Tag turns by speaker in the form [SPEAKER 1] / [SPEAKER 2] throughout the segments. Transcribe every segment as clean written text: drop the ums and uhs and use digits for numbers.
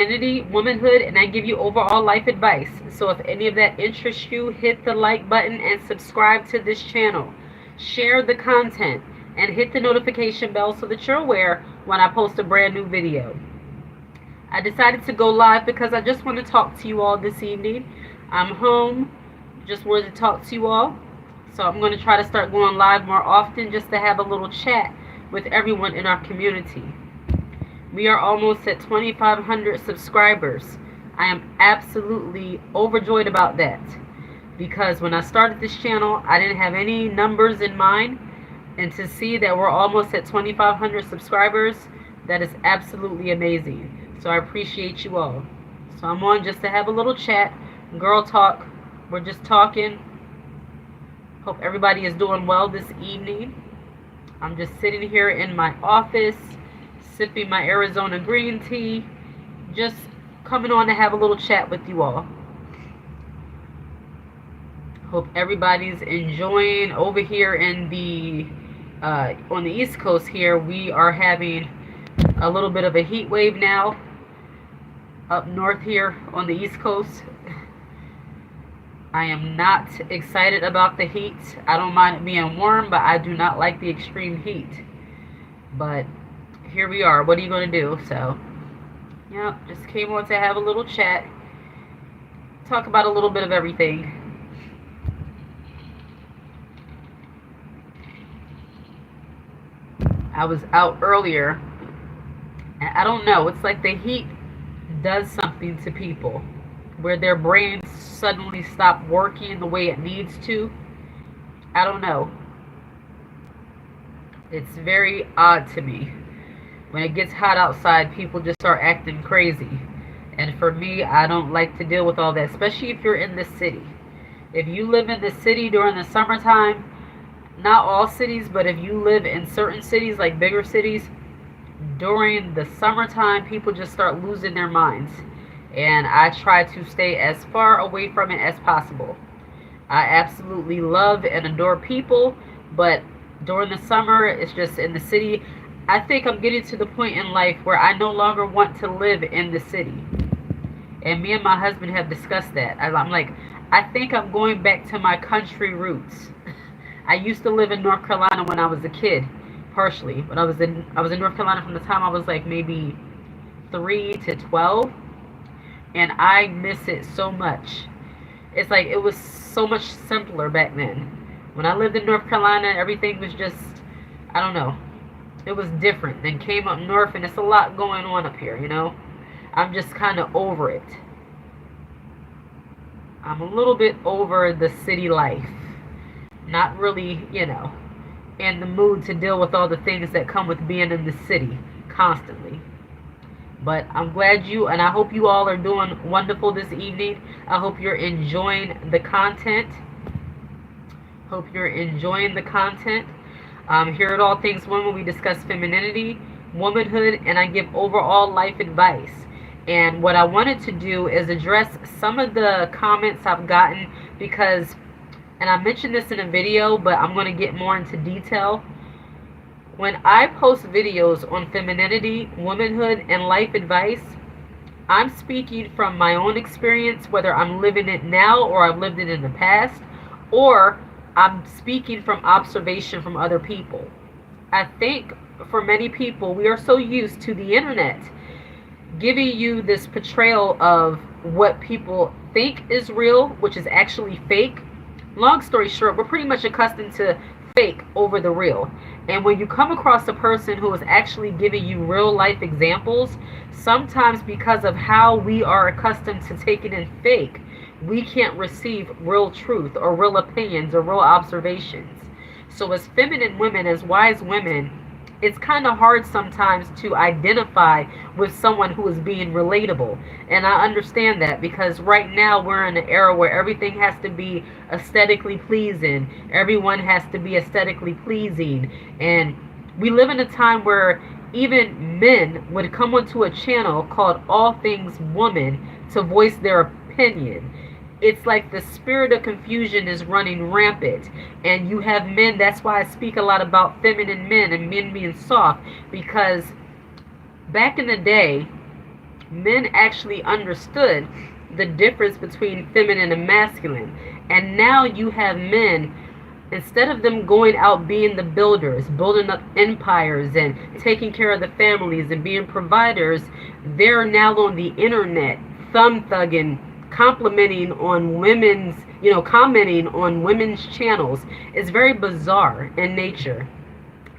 [SPEAKER 1] Femininity, womanhood, and I give you overall life advice. So if any of that interests you, hit the like button and subscribe to this channel. Share the content and hit the notification bell so that you're aware when I post a brand new video. I decided to go live because I just want to talk to you all this evening. I'm home, just wanted to talk to you all. So I'm going to try to start going live more often just to have a little chat with everyone in our community. We are almost at 2,500 subscribers. I am absolutely overjoyed about that because when I started this channel, I didn't have any numbers in mind. And to see that we're almost at 2,500 subscribers, that is absolutely amazing. So I appreciate you all. So I'm on just to have a little chat, girl talk. We're just talking. Hope everybody is doing well this evening. I'm just sitting here in my office, sipping my Arizona green tea, just coming on to have a little chat with you all. Hope everybody's enjoying. Over here in the on the East Coast here, we are having a little bit of a heat wave now. Up north here on the East Coast, I am not excited about the heat. I don't mind it being warm, but I do not like the extreme heat. But here we are. What are you going to do? So, yeah, just came on to have a little chat, talk about a little bit of everything. I was out earlier, and I don't know, it's like the heat does something to people where their brains suddenly stop working the way it needs to. I don't know. It's very odd to me. When it gets hot outside, people just start acting crazy. And for me, I don't like to deal with all that, especially if you're in the city. If you live in the city during the summertime, not all cities, but if you live in certain cities, like bigger cities, during the summertime, people just start losing their minds. And I try to stay as far away from it as possible. I absolutely love and adore people, but during the summer, it's just in the city. I think I'm getting to the point in life where I no longer want to live in the city. And me and my husband have discussed that. I'm like, I think I'm going back to my country roots. I used to live in North Carolina when I was a kid, partially. But I was in North Carolina from the time I was like maybe 3 to 12. And I miss it so much. It's like it was so much simpler back then. When I lived in North Carolina, everything was just, I don't know. It was different. Then came up north, and it's a lot going on up here, you know. I'm just kind of over it. I'm a little bit over the city life. Not really, you know, in the mood to deal with all the things that come with being in the city constantly. But I'm glad you, and I hope you all are doing wonderful this evening. I hope you're enjoying the content. Hope you're enjoying the content. Here at All Things Women, we discuss femininity, womanhood, and I give overall life advice. And what I wanted to do is address some of the comments I've gotten because, and I mentioned this in a video, but I'm going to get more into detail. When I post videos on femininity, womanhood, and life advice, I'm speaking from my own experience, whether I'm living it now or I've lived it in the past, or I'm speaking from observation from other people. I think for many people, we are so used to the internet giving you this portrayal of what people think is real, which is actually fake. Long story short, we're pretty much accustomed to fake over the real. And when you come across a person who is actually giving you real life examples, sometimes because of how we are accustomed to taking in fake, we can't receive real truth or real opinions or real observations. So as feminine women, as wise women, it's kind of hard sometimes to identify with someone who is being relatable. And I understand that because right now we're in an era where everything has to be aesthetically pleasing. Everyone has to be aesthetically pleasing. And we live in a time where even men would come onto a channel called All Things Woman to voice their opinion. It's like the spirit of confusion is running rampant, and you have men. That's why I speak a lot about feminine men and men being soft, because back in the day Men actually understood the difference between feminine and masculine. And now you have men, instead of them going out being the builders, building up empires and taking care of the families and being providers, they're now on the internet thumb thugging, complimenting on women's, commenting on women's channels. It's very bizarre in nature.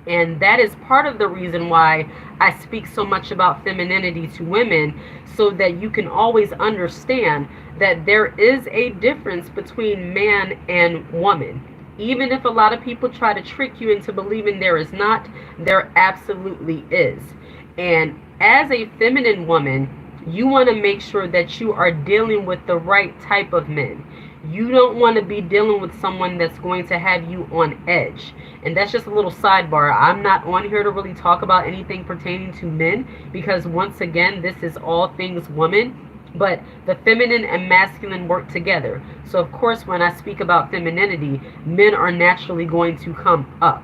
[SPEAKER 1] And that is part of the reason why I speak so much about femininity to women, so that you can always understand that there is a difference between man and woman. Even if a lot of people try to trick you into believing there is not, there absolutely is. And as a feminine woman, you want to make sure that you are dealing with the right type of men. You don't want to be dealing with someone that's going to have you on edge. And that's just a little sidebar. I'm not on here to really talk about anything pertaining to men, because once again, this is all things woman. But the feminine and masculine work together. So of course, when I speak about femininity, men are naturally going to come up.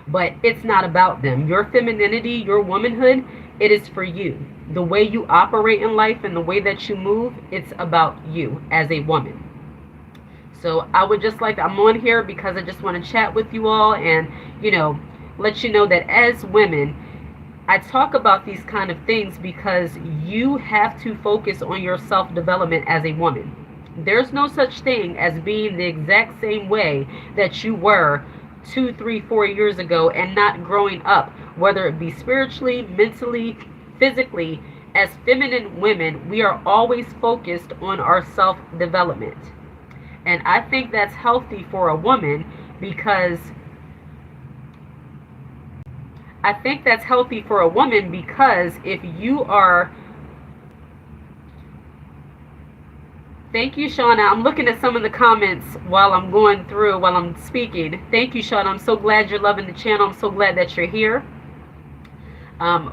[SPEAKER 1] But it's not about them. Your femininity, your womanhood, it is for you. The way you operate in life and the way that you move, it's about you as a woman. So I would just like, I'm on here because I just want to chat with you all and, let you know that as women, I talk about these kind of things because you have to focus on your self-development as a woman. There's no such thing as being the exact same way that you were 2, 3, 4 years ago and not growing up, whether it be spiritually, mentally, physically. As feminine women, we are always focused on our self-development. And I think that's healthy for a woman, because if you are... Thank you, Shauna. I'm looking at some of the comments while I'm speaking. Thank you, Shauna. I'm so glad you're loving the channel. I'm so glad that you're here.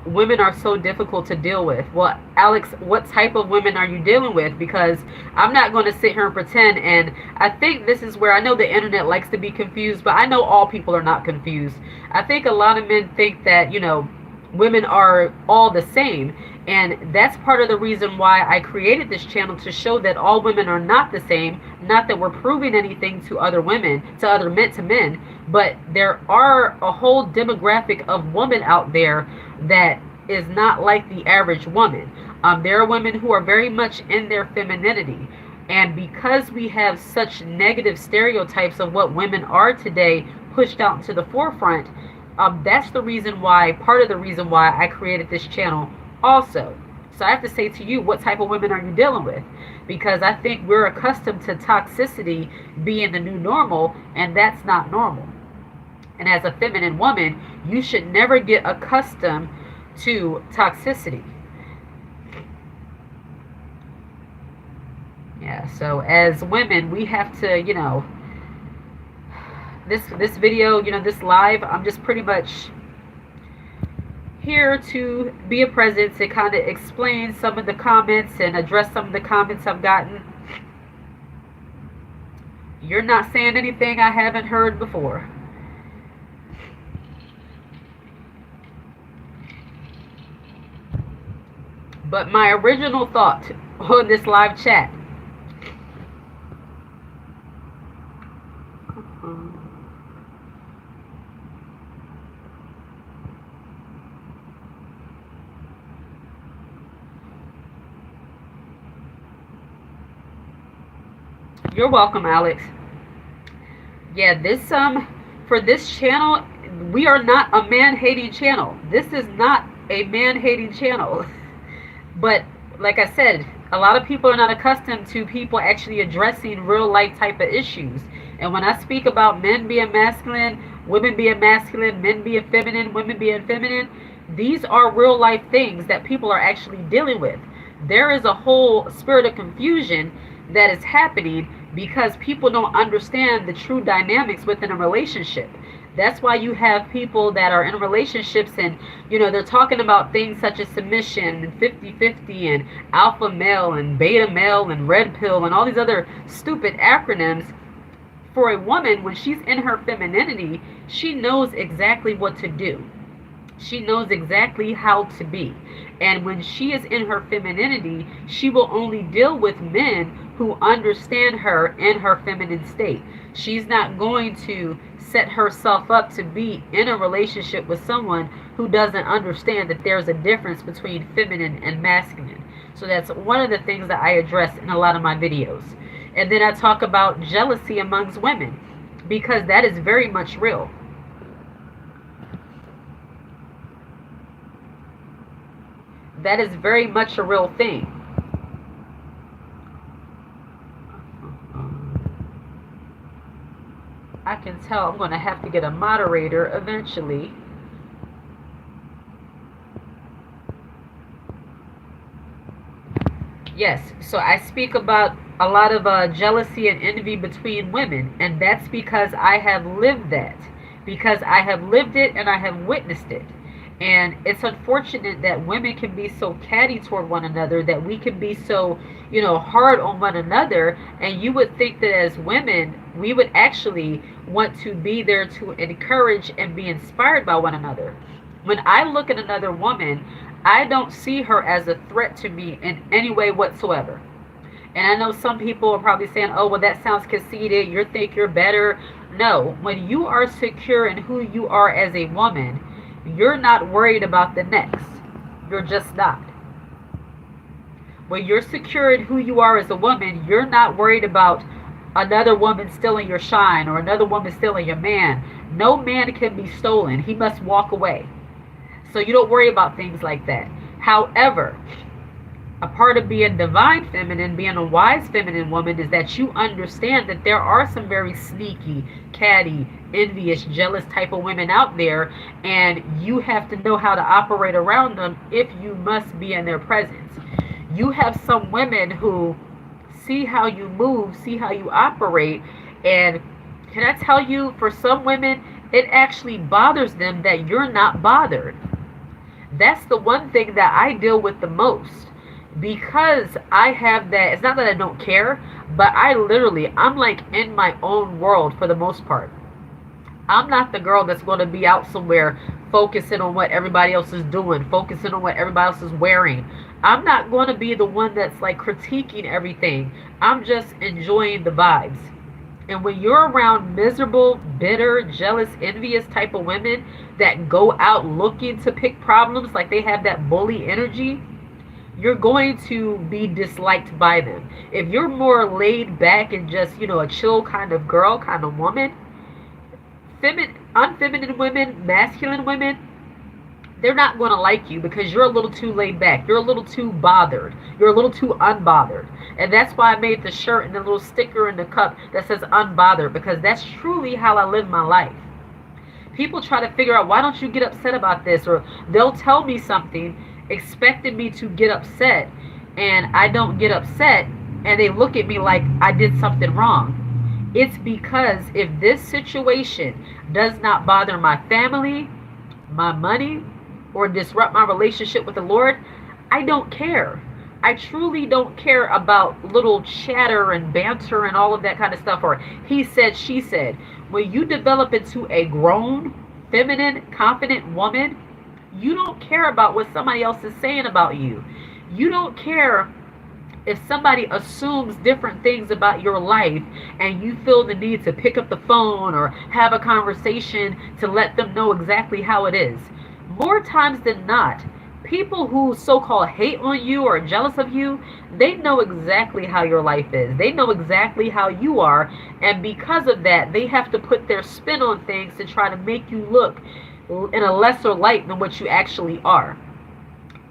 [SPEAKER 1] Women are so difficult to deal with. Well, Alex, what type of women are you dealing with? Because I'm not going to sit here and pretend. And I think this is where I know the internet likes to be confused, but I know all people are not confused. I think a lot of men think that, women are all the same. And that's part of the reason why I created this channel, to show that all women are not the same. Not that we're proving anything to other women, to other men, to men, but there are a whole demographic of women out there that is not like the average woman. There are women who are very much in their femininity. And because we have such negative stereotypes of what women are today pushed out into the forefront, that's the reason why, part of the reason why I created this channel also. So I have to say to you, what type of women are you dealing with? Because I think we're accustomed to toxicity being the new normal, and that's not normal. And as a feminine woman, you should never get accustomed to toxicity. Yeah, so as women, we have to, this video, this live, I'm just pretty much here to be a presence and kind of explain some of the comments and address some of the comments I've gotten. You're not saying anything I haven't heard before. But my original thought on this live chat, you're welcome, Alex. Yeah, for this channel, we are not a man-hating channel. This is not a man-hating channel. But like I said, a lot of people are not accustomed to people actually addressing real life type of issues. And when I speak about men being masculine, women being masculine, men being feminine, women being feminine, these are real life things that people are actually dealing with. There is a whole spirit of confusion that is happening because people don't understand the true dynamics within a relationship. That's why you have people that are in relationships and, they're talking about things such as submission and 50-50 and alpha male and beta male and red pill and all these other stupid acronyms. For a woman, when she's in her femininity, she knows exactly what to do. She knows exactly how to be. And when she is in her femininity, she will only deal with men who understand her in her feminine state. She's not going to set herself up to be in a relationship with someone who doesn't understand that there's a difference between feminine and masculine. So that's one of the things that I address in a lot of my videos. And then I talk about jealousy amongst women, because that is very much real. That is very much a real thing. I can tell I'm going to have to get a moderator eventually. Yes, so I speak about a lot of jealousy and envy between women, and that's because I have lived that. Because I have lived it and I have witnessed it. And it's unfortunate that women can be so catty toward one another, that we can be so, hard on one another. And you would think that as women, we would actually want to be there to encourage and be inspired by one another. When I look at another woman, I don't see her as a threat to me in any way whatsoever. And I know some people are probably saying, oh, well, that sounds conceited. You think you're better. No, when you are secure in who you are as a woman, you're not worried about the next. You're just not. When you're secure in who you are as a woman, you're not worried about another woman stealing your shine or another woman stealing your man. No man can be stolen. He must walk away. So you don't worry about things like that. However, a part of being divine feminine, being a wise feminine woman, is that you understand that there are some very sneaky, catty, envious, jealous type of women out there, and you have to know how to operate around them if you must be in their presence. You have some women who see how you move, see how you operate, and can I tell you, for some women, it actually bothers them that you're not bothered. That's the one thing that I deal with the most. Because I have that, it's not that I don't care, but I'm like in my own world for the most part. I'm not the girl that's going to be out somewhere focusing on what everybody else is doing, focusing on what everybody else is wearing. I'm not going to be the one that's like critiquing everything. I'm just enjoying the vibes. And when you're around miserable, bitter, jealous, envious type of women that go out looking to pick problems, like they have that bully energy, you're going to be disliked by them. If you're more laid back and just, a chill kind of girl, kind of woman, unfeminine women, masculine women, they're not going to like you because you're a little too laid back. You're a little too bothered. You're a little too unbothered. And that's why I made the shirt and the little sticker in the cup that says unbothered, because that's truly how I live my life. People try to figure out, why don't you get upset about this? Or they'll tell me something expecting me to get upset, and I don't get upset, and they look at me like I did something wrong. It's because if this situation does not bother my family, my money, or disrupt my relationship with the Lord, I don't care. I truly don't care about little chatter and banter and all of that kind of stuff, or he said, she said. When you develop into a grown, feminine, confident woman, you don't care about what somebody else is saying about you. You don't care if somebody assumes different things about your life and you feel the need to pick up the phone or have a conversation to let them know exactly how it is. More times than not, people who so-called hate on you or are jealous of you, they know exactly how your life is. They know exactly how you are, and because of that, they have to put their spin on things to try to make you look in a lesser light than what you actually are.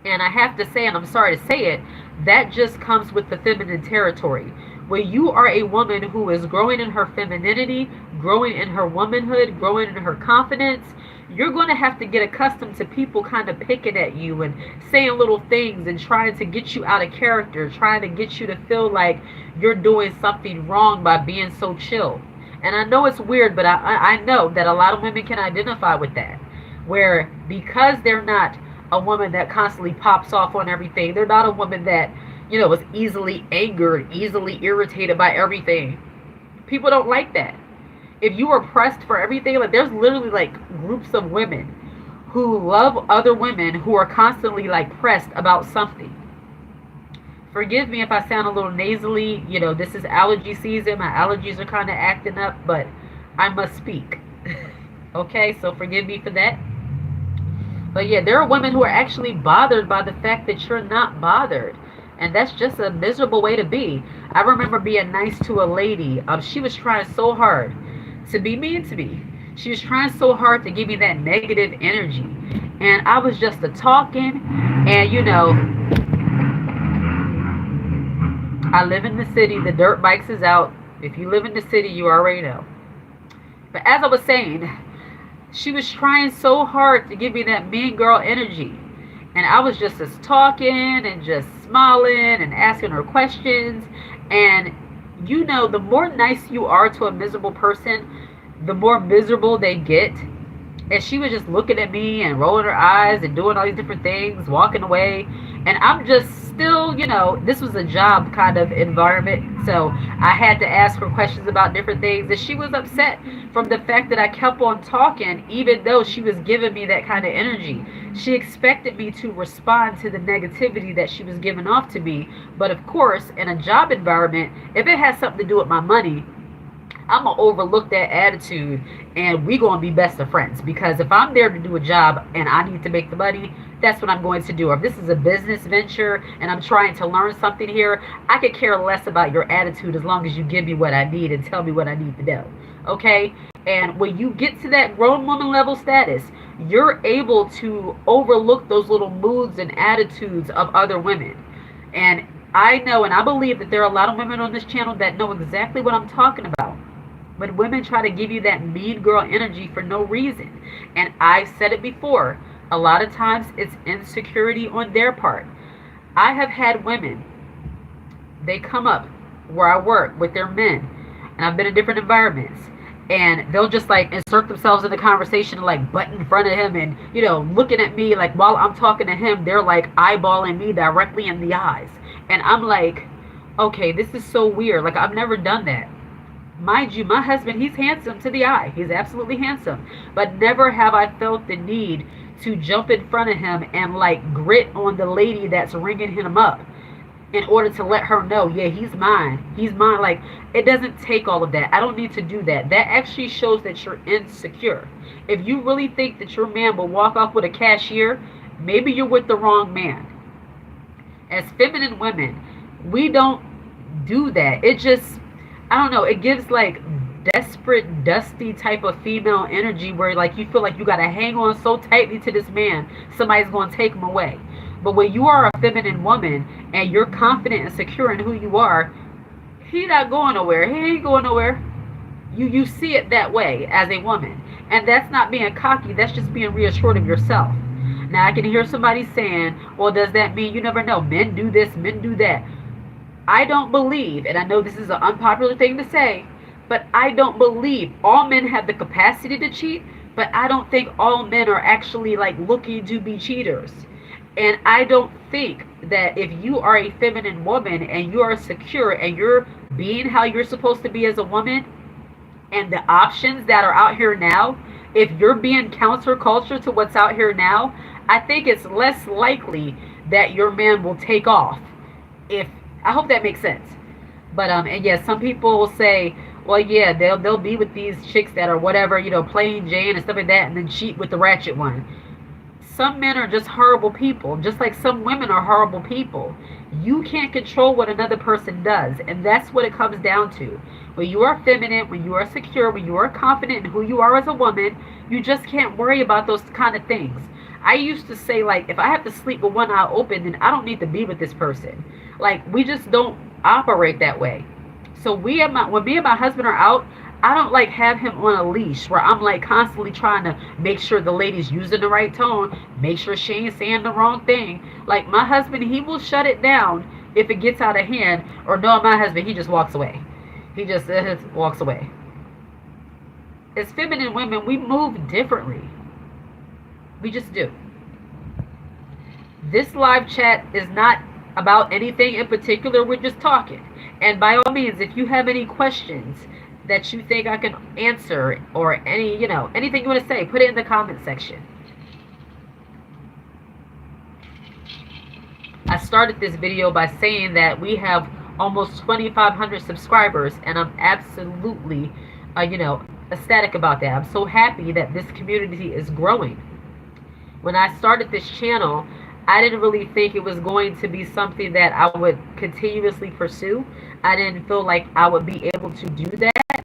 [SPEAKER 1] And I have to say, and I'm sorry to say it, that just comes with the feminine territory. When you are a woman who is growing in her femininity, growing in her womanhood, growing in her confidence, you're going to have to get accustomed to people kind of picking at you and saying little things and trying to get you out of character, trying to get you to feel like you're doing something wrong by being so chill. And I know it's weird, but I know that a lot of women can identify with that. Where because they're not a woman that constantly pops off on everything, they're not a woman that, is easily angered, easily irritated by everything. People don't like that. If you are pressed for everything, like there's literally like groups of women who love other women who are constantly like pressed about something. Forgive me if I sound a little nasally. You know, this is allergy season. My allergies are kind of acting up, but I must speak. Okay, so forgive me for that. But yeah, there are women who are actually bothered by the fact that you're not bothered. And that's just a miserable way to be. I remember being nice to a lady. She was trying so hard to be mean to me. She was trying so hard to give me that negative energy. And I was just a talking. And you know, I live in the city. The dirt bikes is out. If you live in the city, you already know. But as I was saying, she was trying so hard to give me that mean girl energy. And I was just talking and just smiling and asking her questions. And you know, the more nice you are to a miserable person, the more miserable they get. And she was just looking at me and rolling her eyes and doing all these different things, walking away. And I'm just still, you know, this was a job kind of environment. So I had to ask her questions about different things. And she was upset from the fact that I kept on talking, even though she was giving me that kind of energy. She expected me to respond to the negativity that she was giving off to me. But of course, in a job environment, if it has something to do with my money, I'm going to overlook that attitude and we going to be best of friends. Because if I'm there to do a job and I need to make the money, that's what I'm going to do. If this is a business venture and I'm trying to learn something here, I could care less about your attitude as long as you give me what I need and tell me what I need to know. Okay? And when you get to that grown woman level status, you're able to overlook those little moods and attitudes of other women. And I know and I believe that there are a lot of women on this channel that know exactly what I'm talking about. When women try to give you that mean girl energy for no reason. And I've said it before, a lot of times it's insecurity on their part. I have had women, they come up where I work with their men, and I've been in different environments, and they'll just like insert themselves in the conversation, like butt in front of him, and you know, looking at me like while I'm talking to him, they're like eyeballing me directly in the eyes. And I'm like, okay, this is so weird. Like, I've never done that. Mind you, my husband, he's handsome to the eye. He's absolutely handsome. But never have I felt the need to jump in front of him and like grit on the lady that's ringing him up in order to let her know, yeah, he's mine. He's mine. Like, it doesn't take all of that. I don't need to do that. That actually shows that you're insecure. If you really think that your man will walk off with a cashier, maybe you're with the wrong man. As feminine women, we don't do that. It just, I don't know, it gives like desperate, dusty type of female energy where like you feel like you got to hang on so tightly to this man, somebody's going to take him away. But when you are a feminine woman and you're confident and secure in who you are, he not going nowhere. He ain't going nowhere. You see it that way as a woman. And that's not being cocky. That's just being reassured of yourself. Now I can hear somebody saying, well, does that mean, you never know, men do this, men do that? I don't believe, and I know this is an unpopular thing to say, but I don't believe all men have the capacity to cheat, but I don't think all men are actually like looking to be cheaters. And I don't think that if you are a feminine woman and you are secure and you're being how you're supposed to be as a woman, and the options that are out here now, if you're being counterculture to what's out here now, I think it's less likely that your man will take off. If I hope that makes sense. But and yes, some people will say, well, yeah, they'll be with these chicks that are whatever, you know, plain Jane and stuff like that, and then cheat with the ratchet one. Some men are just horrible people, just like some women are horrible people. You can't control what another person does, and that's what it comes down to. When you are feminine, when you are secure, when you are confident in who you are as a woman, you just can't worry about those kind of things. I used to say, like, if I have to sleep with one eye open, then I don't need to be with this person. Like, we just don't operate that way. So when me and my husband are out, I don't like have him on a leash where I'm like constantly trying to make sure the lady's using the right tone, make sure she ain't saying the wrong thing. Like, my husband, he will shut it down if it gets out of hand. Or no, my husband, he just walks away. He just walks away. As feminine women, we move differently. We just do. This live chat is not about anything in particular. We're just talking. And by all means, if you have any questions that you think I can answer, or any, you know, anything you want to say, put it in the comment section. I started this video by saying that we have almost 2,500 subscribers, and I'm absolutely, ecstatic about that. I'm so happy that this community is growing. When I started this channel, I didn't really think it was going to be something that I would continuously pursue. I didn't feel like I would be able to do that.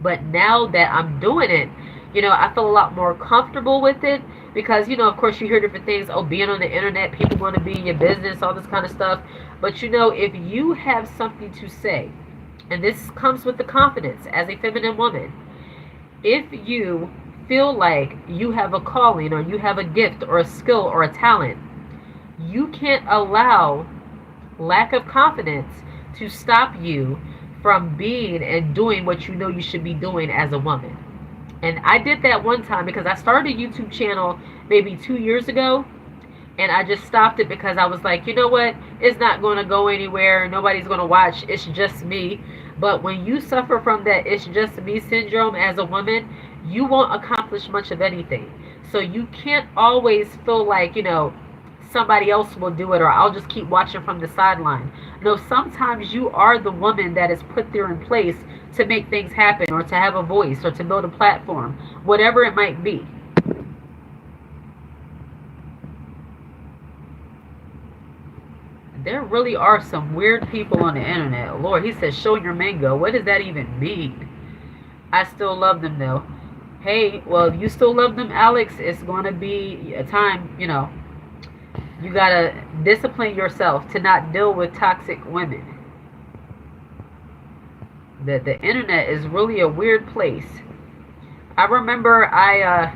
[SPEAKER 1] But now that I'm doing it, I feel a lot more comfortable with it because, of course you hear different things. Oh, being on the internet, people want to be in your business, all this kind of stuff. But, if you have something to say, and this comes with the confidence as a feminine woman, if you feel like you have a calling or you have a gift or a skill or a talent, you can't allow lack of confidence to stop you from being and doing what you know you should be doing as a woman. And I did that one time because I started a YouTube channel maybe 2 years ago, and I just stopped it because I was like, you know what, it's not going to go anywhere, nobody's going to watch, it's just me. But when you suffer from that it's just me syndrome as a woman, you won't accomplish much of anything. So you can't always feel like, somebody else will do it, or I'll just keep watching from the sideline. No, sometimes you are the woman that is put there in place to make things happen, or to have a voice, or to build a platform, whatever it might be. There really are some weird people on the internet. Lord, he says, show your mango. What does that even mean? I still love them though. Hey, well, if you still love them, Alex, it's going to be a time, you got to discipline yourself to not deal with toxic women. The internet is really a weird place. I remember I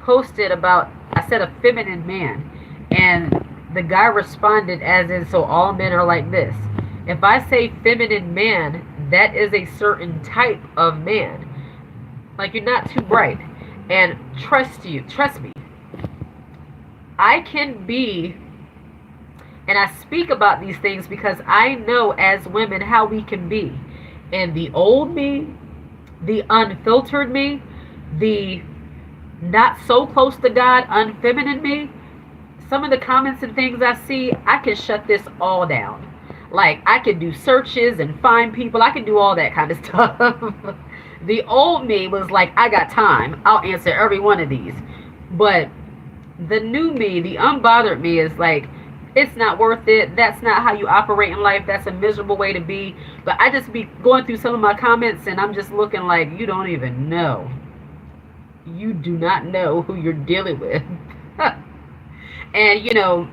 [SPEAKER 1] posted about, I said a feminine man, and the guy responded as in, so all men are like this. If I say feminine man, that is a certain type of man. Like, you're not too bright. And trust me, I can be, and I speak about these things because I know as women how we can be. And the old me, the unfiltered me, the not so close to God, unfeminine me, some of the comments and things I see, I can shut this all down. Like, I can do searches and find people. I can do all that kind of stuff. The old me was like, I got time. I'll answer every one of these. But the new me, the unbothered me, is like, it's not worth it. That's not how you operate in life. That's a miserable way to be. But I just be going through some of my comments, and I'm just looking like, you don't even know. You do not know who you're dealing with. And,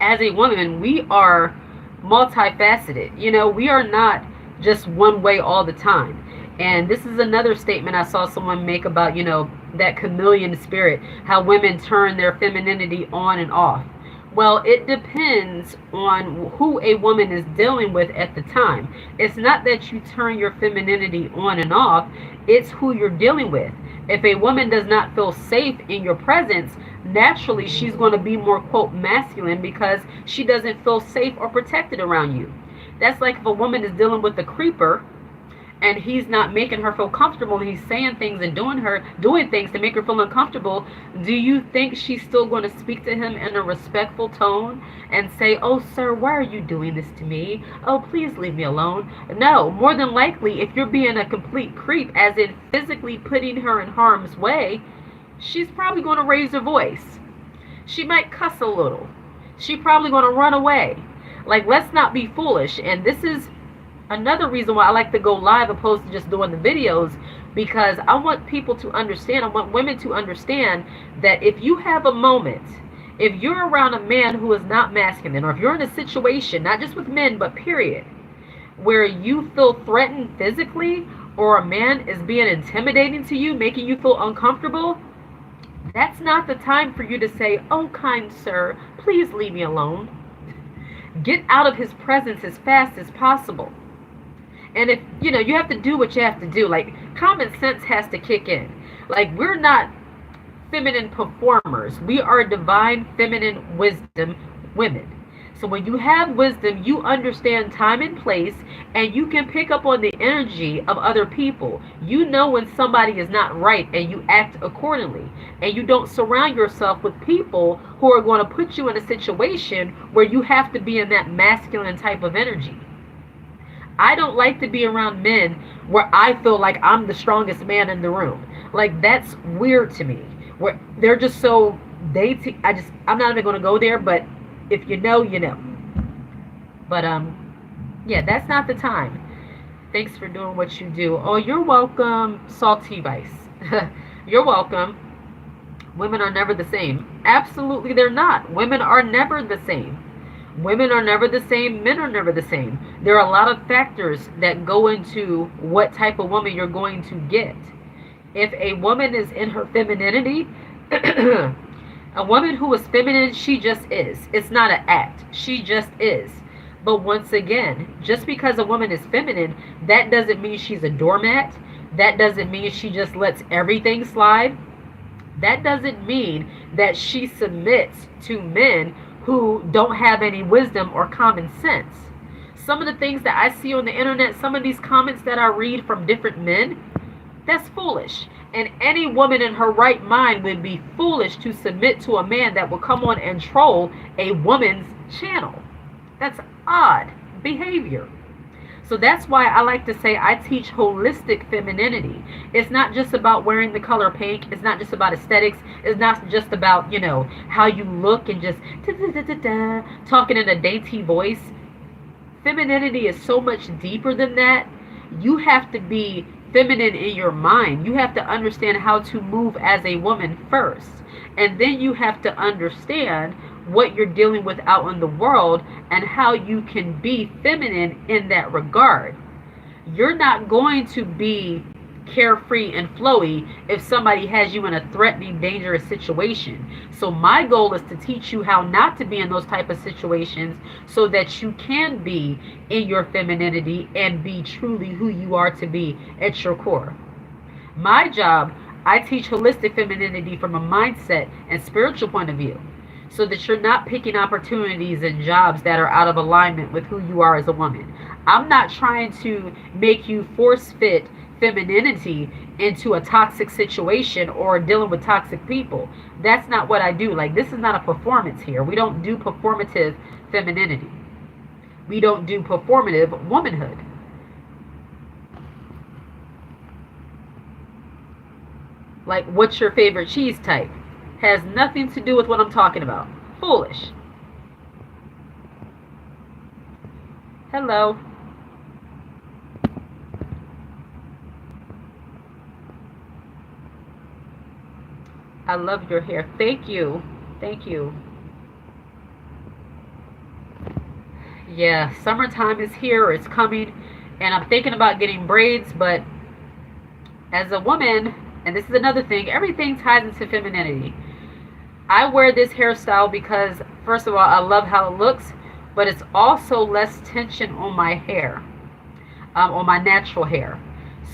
[SPEAKER 1] as a woman, we are multifaceted. We are not just one way all the time. And this is another statement I saw someone make about, that chameleon spirit, how women turn their femininity on and off. Well, it depends on who a woman is dealing with at the time. It's not that you turn your femininity on and off, it's who you're dealing with. If a woman does not feel safe in your presence, naturally she's going to be more, quote, masculine, because she doesn't feel safe or protected around you. That's like if a woman is dealing with a creeper and he's not making her feel comfortable, and he's saying things and doing things to make her feel uncomfortable, do you think she's still going to speak to him in a respectful tone and say, oh sir, why are you doing this to me? Oh, please leave me alone? No, more than likely, if you're being a complete creep, as in physically putting her in harm's way, she's probably going to raise her voice. She might cuss a little. She's probably going to run away. Like, let's not be foolish. And this is another reason why I like to go live opposed to just doing the videos, because I want people to understand, I want women to understand that if you have a moment, if you're around a man who is not masculine, or if you're in a situation, not just with men, but period, where you feel threatened physically, or a man is being intimidating to you, making you feel uncomfortable, that's not the time for you to say, oh, kind sir, please leave me alone. Get out of his presence as fast as possible. And if, you have to do what you have to do. Like, common sense has to kick in. Like, we're not feminine performers. We are divine feminine wisdom women. So when you have wisdom, you understand time and place, and you can pick up on the energy of other people. You know when somebody is not right, and you act accordingly. And you don't surround yourself with people who are going to put you in a situation where you have to be in that masculine type of energy. I don't like to be around men where I feel like I'm the strongest man in the room. Like, that's weird to me. Where they're just so dating. I'm not even going to go there, but if you know, you know. But yeah, that's not the time. Thanks for doing what you do. Oh, you're welcome, Salty Vice. You're welcome. Women are never the same. Absolutely, they're not. Women are never the same. Women are never the same. Men are never the same. There are a lot of factors that go into what type of woman you're going to get. If a woman is in her femininity, a woman who is feminine, she just is. It's not an act. She just is. But once again, just because a woman is feminine, that doesn't mean she's a doormat. That doesn't mean she just lets everything slide. That doesn't mean that she submits to men who don't have any wisdom or common sense. Some of the things that I see on the internet, some of these comments that I read from different men, that's foolish. And any woman in her right mind would be foolish to submit to a man that will come on and troll a woman's channel. That's odd behavior. So that's why I like to say I teach holistic femininity. It's not just about wearing the color pink. It's not just about aesthetics. It's not just about, how you look and just talking in a dainty voice. Femininity is so much deeper than that. You have to be feminine in your mind. You have to understand how to move as a woman first. And then you have to understand what you're dealing with out in the world and how you can be feminine in that regard. You're not going to be carefree and flowy if somebody has you in a threatening, dangerous situation. So my goal is to teach you how not to be in those type of situations so that you can be in your femininity and be truly who you are to be at your core. My job, I teach holistic femininity from a mindset and spiritual point of view, so that you're not picking opportunities and jobs that are out of alignment with who you are as a woman. I'm not trying to make you force fit femininity into a toxic situation or dealing with toxic people. That's not what I do. Like, this is not a performance here. We don't do performative femininity. We don't do performative womanhood. Like, what's your favorite cheese type? Has nothing to do with what I'm talking about. Foolish. Hello. I love your hair. Thank you. Thank you. Yeah, summertime is here. It's coming. And I'm thinking about getting braids, but as a woman, and this is another thing, everything ties into femininity. I wear this hairstyle because, first of all, I love how it looks, but it's also less tension on my hair, on my natural hair.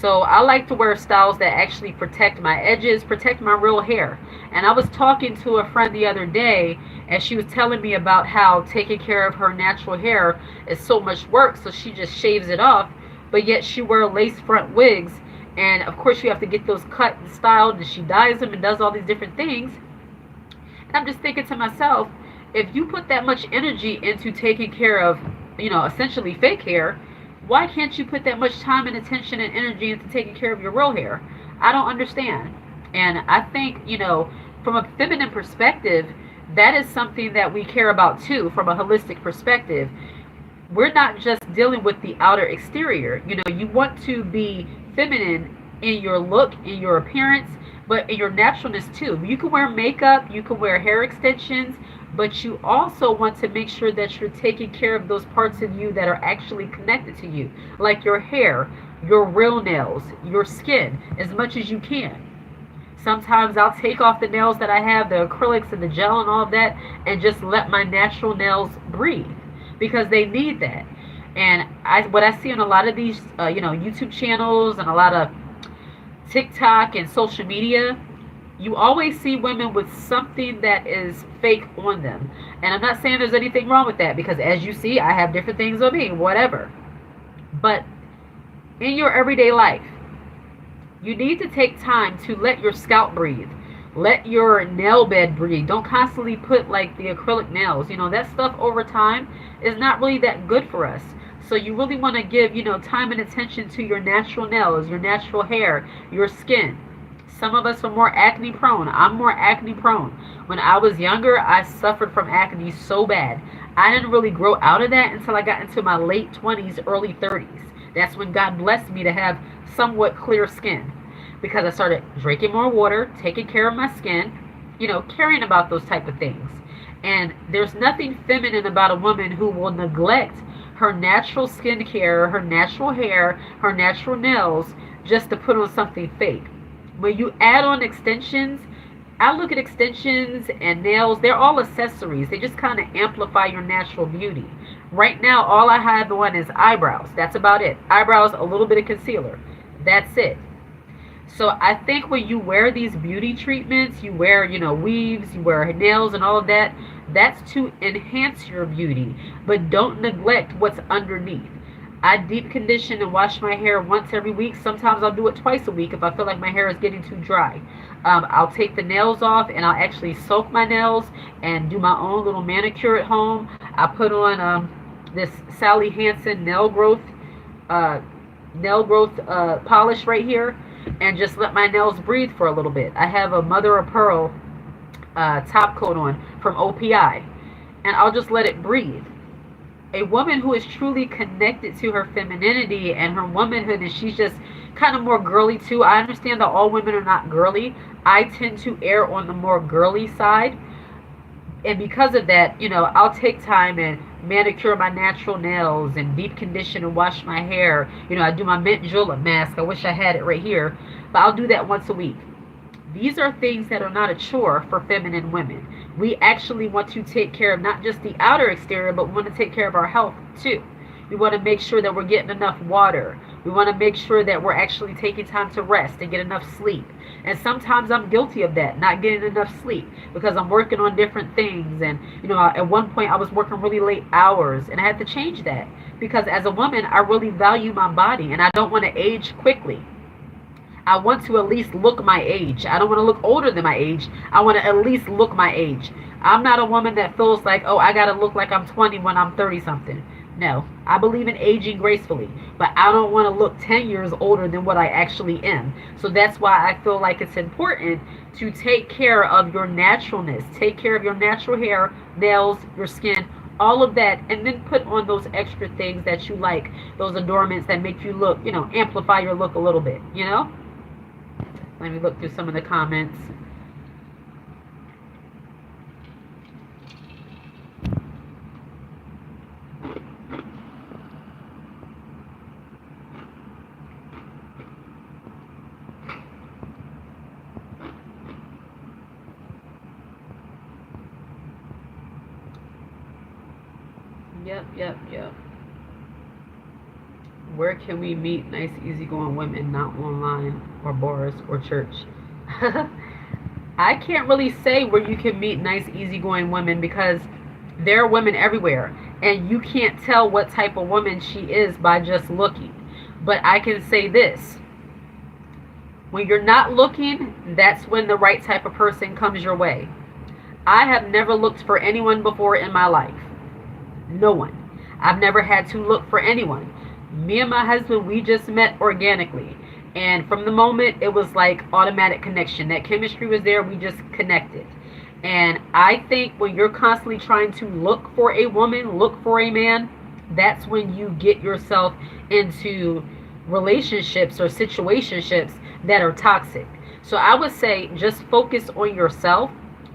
[SPEAKER 1] So I like to wear styles that actually protect my edges, protect my real hair. And I was talking to a friend the other day, and she was telling me about how taking care of her natural hair is so much work, so she just shaves it off, but yet she wears lace front wigs, and of course you have to get those cut and styled, and she dyes them and does all these different things. And I'm just thinking to myself, if you put that much energy into taking care of, essentially fake hair, why can't you put that much time and attention and energy into taking care of your real hair? I don't understand. And I think, from a feminine perspective, that is something that we care about too, from a holistic perspective. We're not just dealing with the outer exterior. You want to be feminine in your look, in your appearance, but in your naturalness too. You can wear makeup, you can wear hair extensions, but you also want to make sure that you're taking care of those parts of you that are actually connected to you, like your hair, your real nails, your skin, as much as you can. Sometimes I'll take off the nails that I have, the acrylics and the gel and all of that, and just let my natural nails breathe, because they need that. And what I see on a lot of these, YouTube channels and a lot of TikTok and social media, You always see women with something that is fake on them. And I'm not saying there's anything wrong with that, because as you see, I have different things on me, whatever. But in your everyday life, you need to take time to let your scalp breathe. Let your nail bed breathe. Don't constantly put like the acrylic nails. That stuff over time is not really that good for us. So you really want to give, time and attention to your natural nails, your natural hair, your skin. Some of us are more acne prone. I'm more acne prone. When I was younger, I suffered from acne so bad. I didn't really grow out of that until I got into my late 20s, early 30s. That's when God blessed me to have somewhat clear skin, because I started drinking more water, taking care of my skin, caring about those type of things. And there's nothing feminine about a woman who will neglect her natural skincare, her natural hair, her natural nails, just to put on something fake. When you add on extensions, I look at extensions and nails, they're all accessories. They just kind of amplify your natural beauty. Right now, all I have on is eyebrows. That's about it. Eyebrows, a little bit of concealer. That's it. So I think when you wear these beauty treatments, you wear, weaves, you wear nails and all of that, that's to enhance your beauty. But don't neglect what's underneath. I deep condition and wash my hair once every week. Sometimes I'll do it twice a week if I feel like my hair is getting too dry. I'll take the nails off and I'll actually soak my nails and do my own little manicure at home. I put on this Sally Hansen polish right here, and just let my nails breathe for a little bit. I have a mother of pearl top coat on from OPI, and I'll just let it breathe. A woman who is truly connected to her femininity and her womanhood, and she's just kind of more girly too. I understand that all women are not girly. I tend to err on the more girly side. And because of that, I'll take time and manicure my natural nails and deep condition and wash my hair. I do my mint julep mask. I wish I had it right here, but I'll do that once a week. These are things that are not a chore for feminine women. We actually want to take care of not just the outer exterior, but we want to take care of our health too. We want to make sure that we're getting enough water. We want to make sure that we're actually taking time to rest and get enough sleep. And sometimes I'm guilty of that, not getting enough sleep, because I'm working on different things. And, at one point I was working really late hours, and I had to change that, because as a woman, I really value my body and I don't want to age quickly. I want to at least look my age. I don't want to look older than my age. I want to at least look my age. I'm not a woman that feels like, oh, I got to look like I'm 20 when I'm 30 something. No, I believe in aging gracefully, but I don't want to look 10 years older than what I actually am. So that's why I feel like it's important to take care of your naturalness. Take care of your natural hair, nails, your skin, all of that, and then put on those extra things that you like, those adornments that make you look, amplify your look a little bit, Let me look through some of the comments. Yep. Where can we meet nice, easygoing women, not online or bars or church? I can't really say where you can meet nice, easygoing women, because there are women everywhere, and you can't tell what type of woman she is by just looking. But I can say this: when you're not looking, that's when the right type of person comes your way. I have never looked for anyone before in my life. No one. I've never had to look for anyone. Me and my husband, we just met organically. And from the moment, it was like automatic connection. That chemistry was there. We just connected. And I think when you're constantly trying to look for a woman, look for a man, that's when you get yourself into relationships or situationships that are toxic. So I would say just focus on yourself.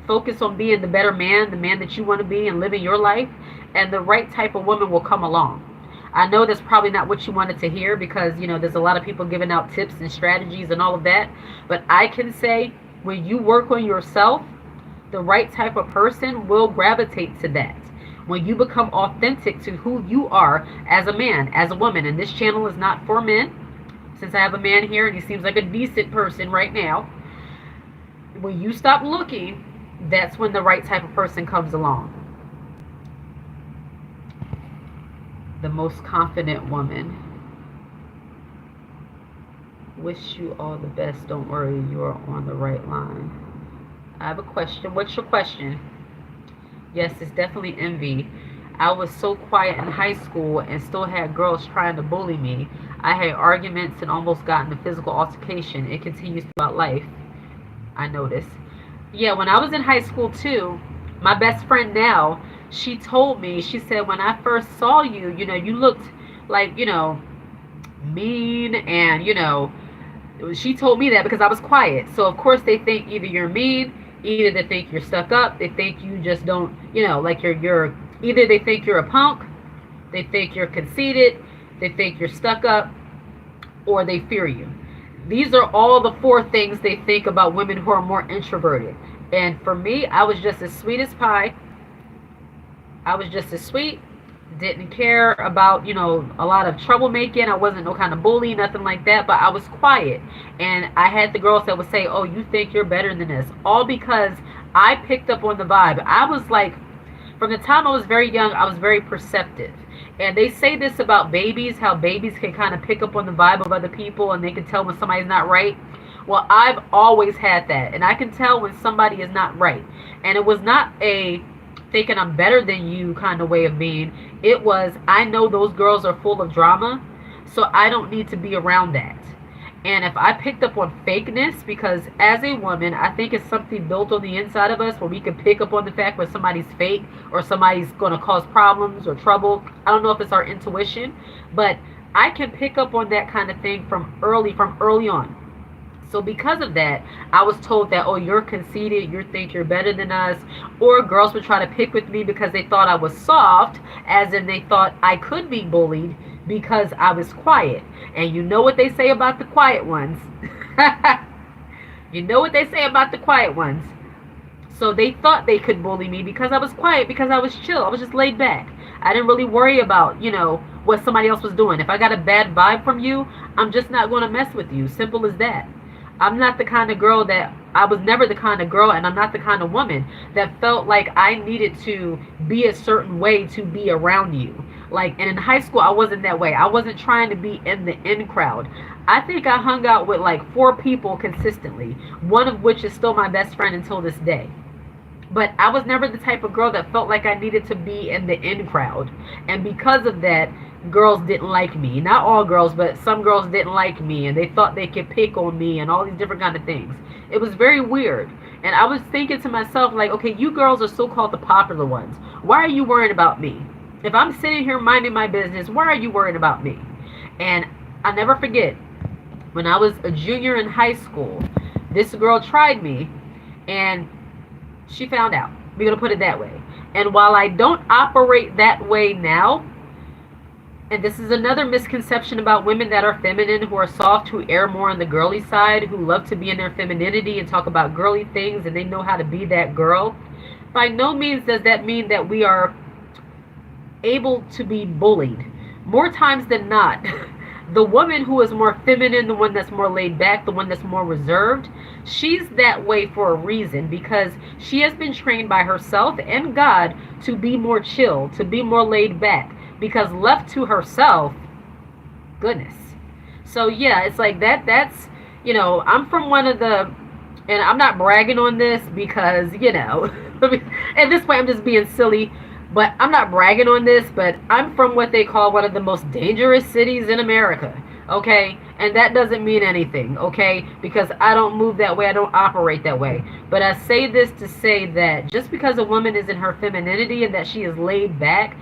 [SPEAKER 1] Focus on being the better man, the man that you want to be, and living your life. And the right type of woman will come along. I know that's probably not what you wanted to hear, because, there's a lot of people giving out tips and strategies and all of that. But I can say when you work on yourself, the right type of person will gravitate to that. When you become authentic to who you are as a man, as a woman, and this channel is not for men, since I have a man here and he seems like a decent person right now. When you stop looking, that's when the right type of person comes along. The most confident woman. Wish you all the best. Don't worry, you are on the right line. I have a question. What's your question? Yes, it's definitely envy. I was so quiet in high school and still had girls trying to bully me. I had arguments and almost got in a physical altercation. It continues throughout life, I noticed. Yeah, when I was in high school too, my best friend now, she told me, she said, when I first saw you, you looked like, mean and, she told me that because I was quiet. So of course they think either you're mean, either they think you're stuck up, they think you just don't, like you're either they think you're a punk, they think you're conceited, they think you're stuck up, or they fear you. These are all the four things they think about women who are more introverted. And for me, I was just as sweet as pie. I was just as sweet. Didn't care about, a lot of troublemaking. I wasn't no kind of bully, nothing like that. But I was quiet. And I had the girls that would say, oh, you think you're better than this. All because I picked up on the vibe. I was like, from the time I was very young, I was very perceptive. And they say this about babies, how babies can kind of pick up on the vibe of other people and they can tell when somebody's not right. Well, I've always had that. And I can tell when somebody is not right. And it was not a thinking I'm better than you kind of way of being. It was, I know those girls are full of drama, so I don't need to be around that. And if I picked up on fakeness, because as a woman, I think it's something built on the inside of us where we can pick up on the fact when somebody's fake or somebody's going to cause problems or trouble. I don't know if it's our intuition, but I can pick up on that kind of thing from early on. So because of that, I was told that, oh, you're conceited, you think you're better than us. Or girls would try to pick with me because they thought I was soft, as in they thought I could be bullied because I was quiet. And you know what they say about the quiet ones. You know what they say about the quiet ones. So they thought they could bully me because I was quiet, because I was chill. I was just laid back. I didn't really worry about, what somebody else was doing. If I got a bad vibe from you, I'm just not going to mess with you. Simple as that. I'm not the kind of girl that, I was never the kind of girl, and I'm not the kind of woman that felt like I needed to be a certain way to be around you. Like, and in high school, I wasn't that way. I wasn't trying to be in the in crowd. I think I hung out with like 4 people consistently, one of which is still my best friend until this day. But I was never the type of girl that felt like I needed to be in the in crowd. And because of that, girls didn't like me. Not all girls, but some girls didn't like me, and they thought they could pick on me and all these different kind of things. It was very weird. And I was thinking to myself, like, okay, you girls are so-called the popular ones. Why are you worrying about me? If I'm sitting here minding my business, why are you worrying about me? And I never forget, when I was a junior in high school, this girl tried me, and she found out. We're going to put it that way. And while I don't operate that way now, and this is another misconception about women that are feminine, who are soft, who err more on the girly side, who love to be in their femininity and talk about girly things, and they know how to be that girl. By no means does that mean that we are able to be bullied. More times than not, the woman who is more feminine, the one that's more laid back, the one that's more reserved, she's that way for a reason, because she has been trained by herself and God to be more chill, to be more laid back. Because left to herself, goodness. So yeah, it's like that's, I'm from one of the, and I'm not bragging on this because, at this point I'm just being silly, but I'm not bragging on this, but I'm from what they call one of the most dangerous cities in America, okay? And that doesn't mean anything, okay? Because I don't move that way, I don't operate that way. But I say this to say that just because a woman is in her femininity and that she is laid back,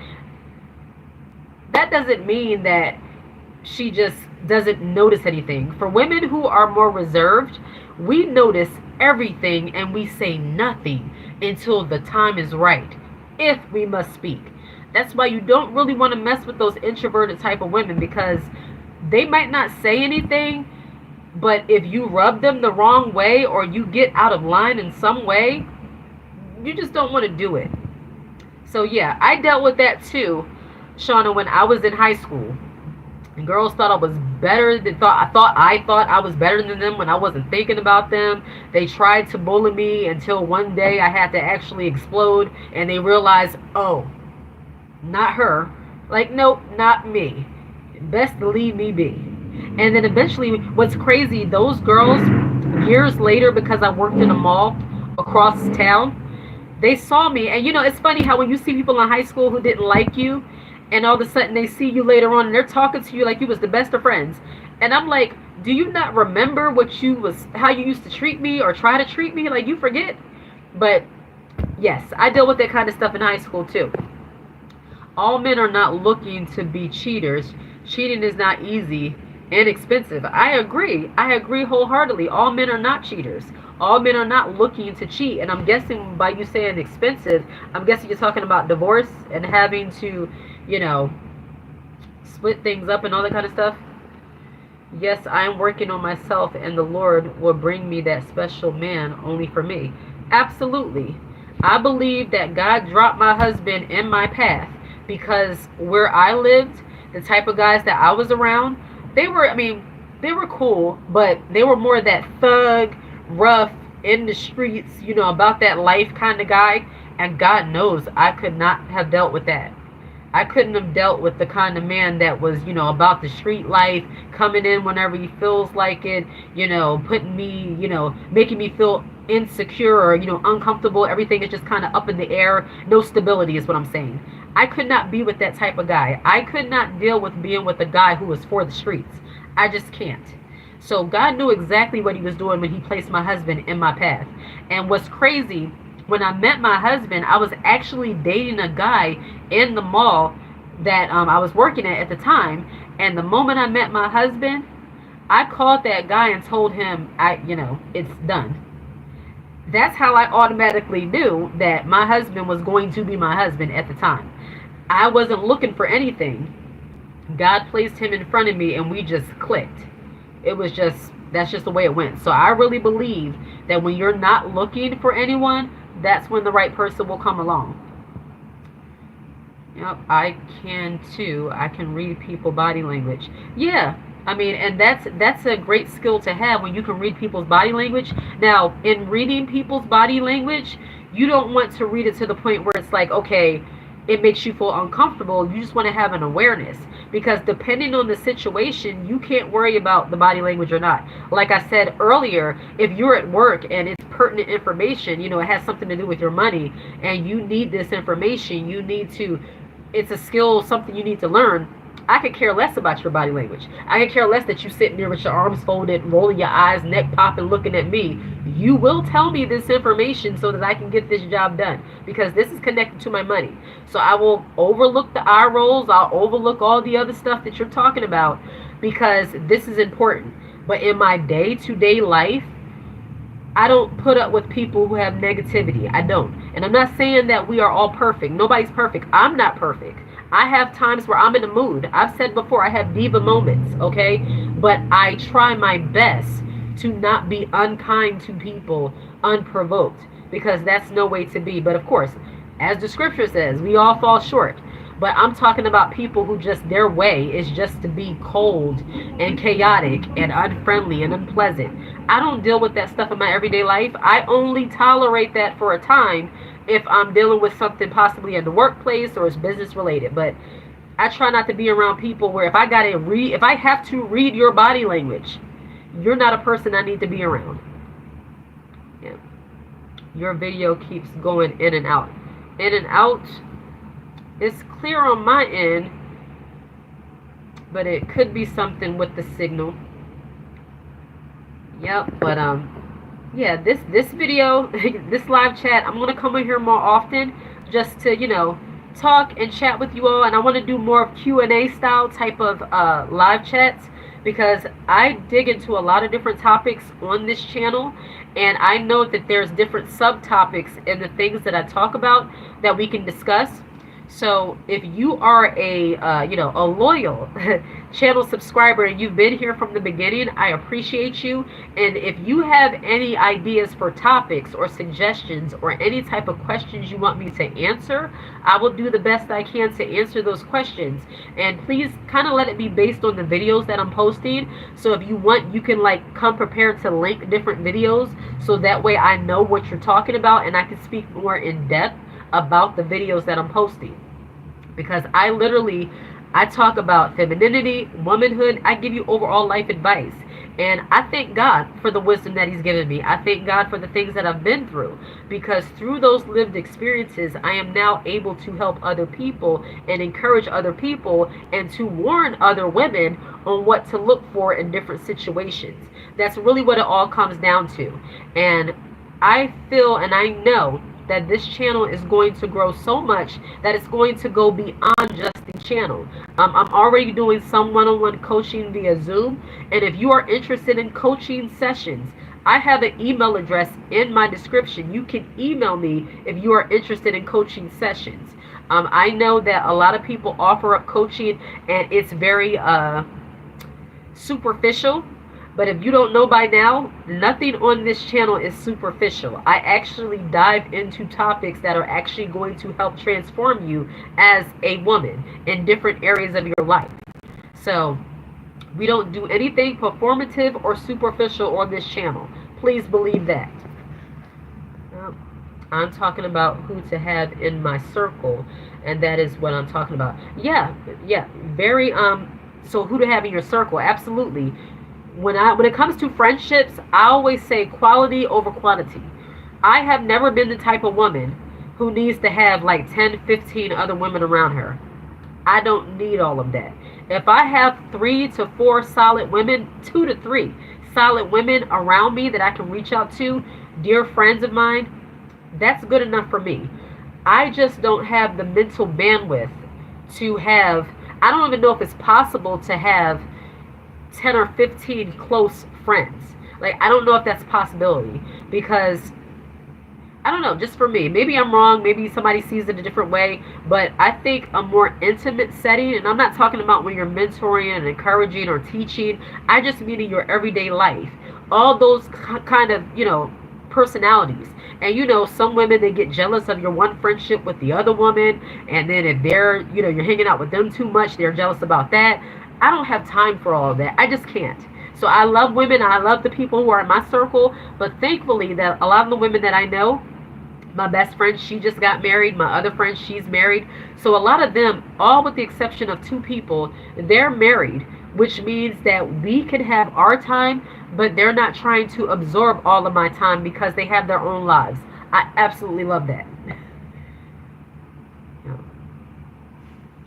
[SPEAKER 1] that doesn't mean that she just doesn't notice anything. For women who are more reserved, we notice everything and we say nothing until the time is right, if we must speak. That's why you don't really want to mess with those introverted type of women, because they might not say anything, but if you rub them the wrong way or you get out of line in some way, you just don't want to do it. So yeah, I dealt with that too, Shauna, when I was in high school. And girls thought I was better than thought I was better than them when I wasn't thinking about them. They tried to bully me until one day I had to actually explode, and they realized, oh, not her. Like, nope, not me. Best to leave me be. And then eventually, what's crazy, those girls, years later, because I worked in a mall across town, they saw me. And it's funny how when you see people in high school who didn't like you, and all of a sudden they see you later on and they're talking to you like you was the best of friends. And I'm like, do you not remember how you used to treat me or try to treat me? Like, you forget? But yes, I dealt with that kind of stuff in high school too. All men are not looking to be cheaters. Cheating is not easy and expensive. I agree. I agree wholeheartedly. All men are not cheaters. All men are not looking to cheat. And I'm guessing by you saying expensive, I'm guessing you're talking about divorce and having to, split things up and all that kind of stuff. Yes, I am working on myself, and the Lord will bring me that special man only for me. Absolutely. I believe that God dropped my husband in my path because where I lived, the type of guys that I was around, they were cool, but they were more that thug, rough, in the streets, about that life kind of guy. And God knows I could not have dealt with that. I couldn't have dealt with the kind of man that was, about the street life, coming in whenever he feels like it, putting me, making me feel insecure or, uncomfortable. Everything is just kind of up in the air. No stability is what I'm saying. I could not be with that type of guy. I could not deal with being with a guy who was for the streets. I just can't. So God knew exactly what he was doing when he placed my husband in my path. And what's crazy, when I met my husband, I was actually dating a guy in the mall that I was working at the time. And the moment I met my husband, I called that guy and told him, it's done. That's how I automatically knew that my husband was going to be my husband at the time. I wasn't looking for anything. God placed him in front of me and we just clicked. That's just the way it went. So I really believe that when you're not looking for anyone, that's when the right person will come along. Yep, I can too. I can read people body language. Yeah, and that's a great skill to have when you can read people's body language. Now, in reading people's body language, you don't want to read it to the point where it's like, okay, it makes you feel uncomfortable. You just want to have an awareness, because depending on the situation, you can't worry about the body language or not. Like I said earlier, if you're at work and it's pertinent information, it has something to do with your money and you need this information, it's a skill, something you need to learn. I could care less about your body language. I could care less that you sitting there with your arms folded, rolling your eyes, neck popping, looking at me. You will tell me this information so that I can get this job done, because this is connected to my money. So I will overlook the eye rolls. I'll overlook all the other stuff that you're talking about, because this is important. But in my day-to-day life, I don't put up with people who have negativity. I don't. And I'm not saying that we are all perfect. Nobody's perfect. I'm not perfect. I have times where I'm in a mood. I've said before, I have diva moments, okay? But I try my best to not be unkind to people unprovoked, because that's no way to be. But of course, as the scripture says, we all fall short. But I'm talking about people who just, their way is just to be cold and chaotic and unfriendly and unpleasant. I don't deal with that stuff in my everyday life. I only tolerate that for a time if I'm dealing with something possibly in the workplace or it's business related. But I try not to be around people where if I have to read your body language, you're not a person I need to be around. Yeah. Your video keeps going in and out. In and out. It's clear on my end, but it could be something with the signal. Yep, but yeah, this video, this live chat, I'm gonna come in here more often just to talk and chat with you all. And I want to do more of Q&A style type of live chats, because I dig into a lot of different topics on this channel, and I know that there's different subtopics in the things that I talk about that we can discuss. So if you are a a loyal channel subscriber and you've been here from the beginning, I appreciate you. And if you have any ideas for topics or suggestions or any type of questions you want me to answer, I will do the best I can to answer those questions. And please kind of let it be based on the videos that I'm posting. So if you want, you can like come prepared to link different videos, so that way I know what you're talking about and I can speak more in depth about the videos that I'm posting. Because I talk about femininity, womanhood. I give you overall life advice. And I thank God for the wisdom that he's given me. I thank God for the things that I've been through, because through those lived experiences I am now able to help other people and encourage other people and to warn other women on what to look for in different situations. That's really what it all comes down to. And I feel and I know that this channel is going to grow so much that it's going to go beyond just the channel. I'm already doing some one-on-one coaching via Zoom, and if you are interested in coaching sessions, I have an email address in my description. You can email me if you are interested in coaching sessions. I know that a lot of people offer up coaching and it's very superficial. But if you don't know by now, nothing on this channel is superficial. I actually dive into topics that are actually going to help transform you as a woman in different areas of your life. So we don't do anything performative or superficial on this channel. Please believe that. I'm talking about who to have in my circle, and that is what I'm talking about. Yeah, very so who to have in your circle, absolutely. When it comes to friendships, I always say quality over quantity. I have never been the type of woman who needs to have like 10, 15 other women around her. I don't need all of that. If I have 3 to 4 solid women, 2 to 3 solid women around me that I can reach out to, dear friends of mine, that's good enough for me. I just don't have the mental bandwidth to have, I don't even know if it's possible to have 10 or 15 close friends. Like, I don't know if that's a possibility, because I don't know, just for me, maybe I'm wrong, maybe somebody sees it a different way, but I think a more intimate setting, and I'm not talking about when you're mentoring and encouraging or teaching, I just mean in your everyday life, all those kind of, personalities. And some women, they get jealous of your one friendship with the other woman, and then if they're, you're hanging out with them too much, they're jealous about that. I don't have time for all of that. I just can't. So I love women. I love the people who are in my circle, but thankfully that a lot of the women that I know, my best friend, she just got married. My other friend, she's married. So a lot of them, all with the exception of 2 people, they're married, which means that we can have our time, but they're not trying to absorb all of my time because they have their own lives. I absolutely love that.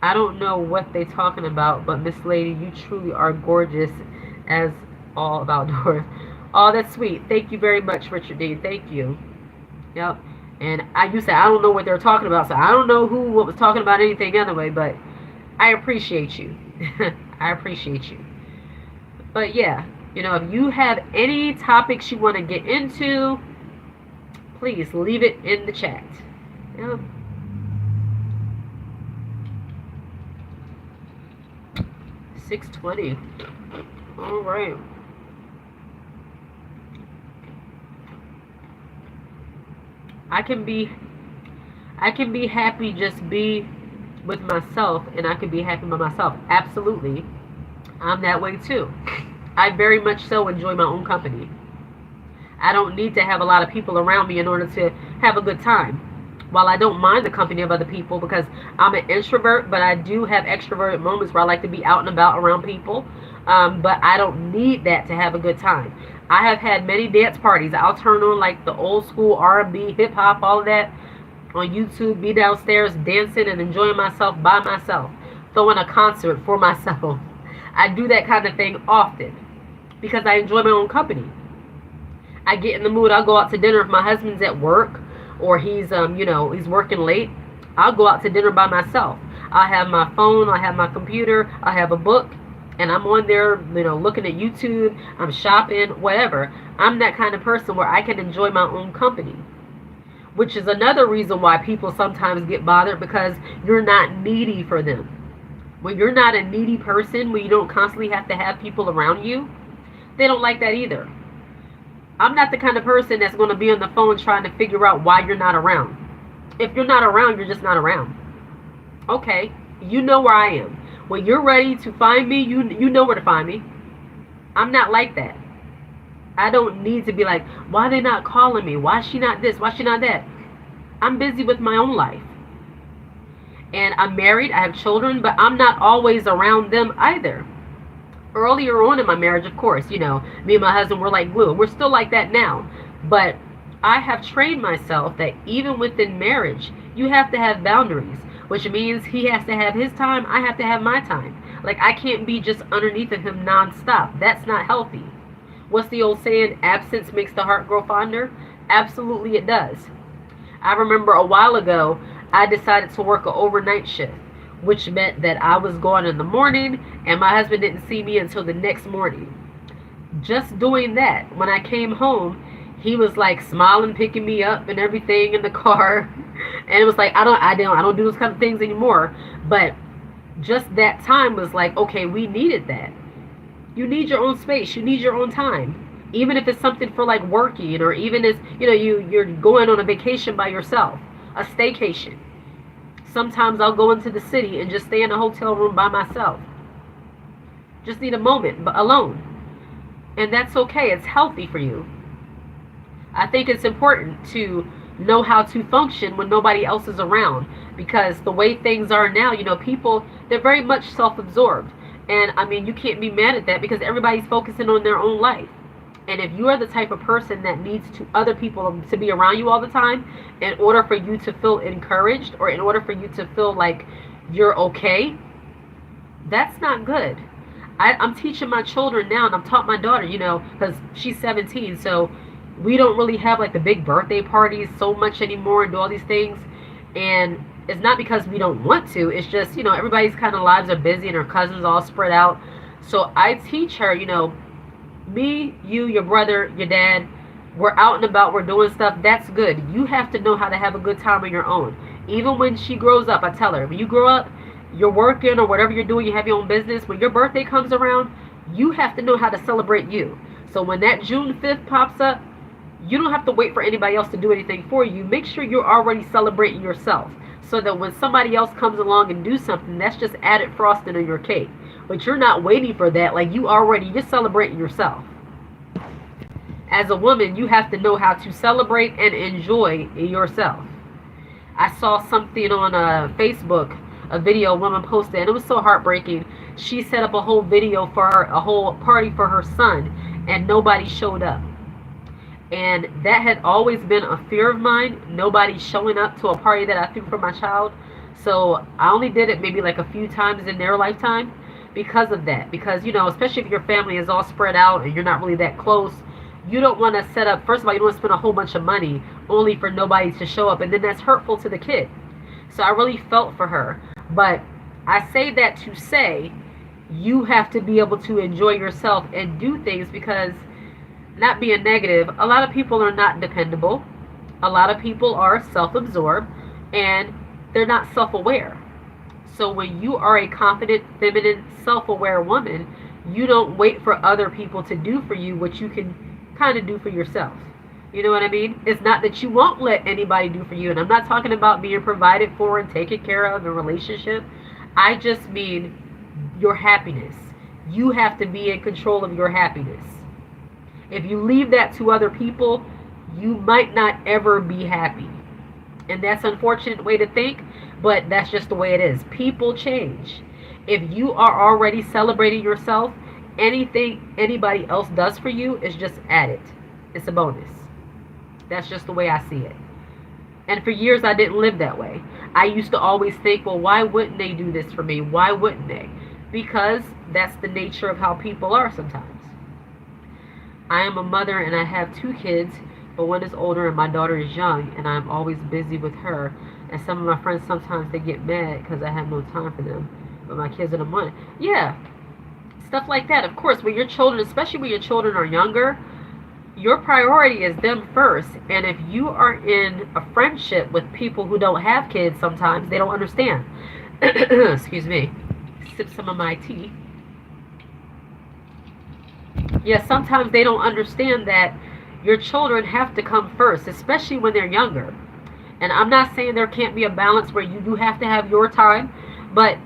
[SPEAKER 1] I don't know what they're talking about, but Miss Lady, you truly are gorgeous as all about doors. Oh, that's sweet. Thank you very much, Richard D. Thank you. Yep. And you said I don't know what they're talking about, so I don't know who was talking about anything anyway, but I appreciate you. I appreciate you. But yeah, if you have any topics you want to get into, please leave it in the chat. Yep. 6:20. All right. I can be happy just be with myself, and I can be happy by myself. Absolutely. I'm that way too. I very much so enjoy my own company. I don't need to have a lot of people around me in order to have a good time. While I don't mind the company of other people because I'm an introvert, but I do have extroverted moments where I like to be out and about around people. But I don't need that to have a good time. I have had many dance parties. I'll turn on like the old school R&B, hip hop, all of that on YouTube, be downstairs dancing and enjoying myself by myself, throwing a concert for myself. I do that kind of thing often because I enjoy my own company. I get in the mood. I'll go out to dinner if my husband's at work or he's he's working late. I'll go out to dinner by myself. I have my phone, I have my computer, I have a book, and I'm on there, looking at YouTube, I'm shopping, whatever. I'm that kind of person where I can enjoy my own company. which is another reason why people sometimes get bothered, because you're not needy for them. When you're not a needy person, when you don't constantly have to have people around you, they don't like that either. I'm not the kind of person that's going to be on the phone trying to figure out why you're not around. If you're not around, you're just not around. Okay, you know where I am. When you're ready to find me, you know where to find me. I'm not like that. I don't need to be like, why are they not calling me? Why is she not this? Why is she not that? I'm busy with my own life. And I'm married, I have children, but I'm not always around them either. Earlier on in my marriage, of course, me and my husband were like glue. We're still like that now. But I have trained myself that even within marriage, you have to have boundaries, which means he has to have his time, I have to have my time. Like, I can't be just underneath of him nonstop. That's not healthy. What's the old saying? Absence makes the heart grow fonder? Absolutely it does. I remember a while ago, I decided to work an overnight shift, which meant that I was gone in the morning and my husband didn't see me until the next morning. Just doing that, when I came home, he was like smiling, picking me up and everything in the car. And it was like, I don't do those kind of things anymore. But just that time was like, okay, we needed that. You need your own space. You need your own time. Even if it's something for like working, or even if, you're going on a vacation by yourself, a staycation. Sometimes I'll go into the city and just stay in a hotel room by myself. Just need a moment, but alone. And that's okay. It's healthy for you. I think it's important to know how to function when nobody else is around, because the way things are now, people, they're very much self-absorbed. And I mean, you can't be mad at that, because everybody's focusing on their own life. And if you are the type of person that needs other people to be around you all the time in order for you to feel encouraged, or in order for you to feel like you're okay, that's not good. I'm teaching my children now, and I've taught my daughter, because she's 17, so we don't really have like the big birthday parties so much anymore and do all these things. And it's not because we don't want to, it's just, everybody's kind of lives are busy and her cousins all spread out. So I teach her, me, you, your brother, your dad, we're out and about, we're doing stuff, that's good. You have to know how to have a good time on your own. Even when she grows up, I tell her, when you grow up, you're working or whatever you're doing, you have your own business, when your birthday comes around, you have to know how to celebrate you. So when that June 5th pops up, you don't have to wait for anybody else to do anything for you. Make sure you're already celebrating yourself, so that when somebody else comes along and do something, that's just added frosting on your cake. But you're not waiting for that. Like, you're celebrating yourself. As a woman, you have to know how to celebrate and enjoy yourself. I saw something on Facebook, a video a woman posted, and it was so heartbreaking. She set up a whole video for a whole party for her son, and nobody showed up. And that had always been a fear of mine, nobody showing up to a party that I threw for my child. So I only did it maybe like a few times in their lifetime because of that. Because, especially if your family is all spread out and you're not really that close, you don't want to set up, first of all, you don't want to spend a whole bunch of money only for nobody to show up. And then that's hurtful to the kid. So I really felt for her. But I say that to say, you have to be able to enjoy yourself and do things, because, not being negative, a lot of people are not dependable. A lot of people are self-absorbed, and they're not self-aware. So when you are a confident, feminine, self-aware woman, you don't wait for other people to do for you what you can kind of do for yourself. You know what I mean? It's not that you won't let anybody do for you, and I'm not talking about being provided for and taken care of in a relationship. I just mean your happiness. You have to be in control of your happiness. If you leave that to other people, you might not ever be happy. And that's an unfortunate way to think, but that's just the way it is. People change. If you are already celebrating yourself, anything anybody else does for you is just added. It's a bonus. That's just the way I see it. And for years I didn't live that way. I used to always think, well, why wouldn't they do this for me? Why wouldn't they? Because that's the nature of how people are sometimes. I am a mother and I have 2 kids, but one is older and my daughter is young, and I'm always busy with her. And some of my friends, sometimes they get mad because I have no time for them, but my kids are the one. Yeah, stuff like that. Of course, when your children, especially when your children are younger, Your priority is them first. And if you are in a friendship with people who don't have kids, sometimes they don't understand. Excuse me. Sip some of my tea. Yeah, sometimes they don't understand that your children have to come first, especially when they're younger. And I'm not saying there can't be a balance where you do have to have your time, but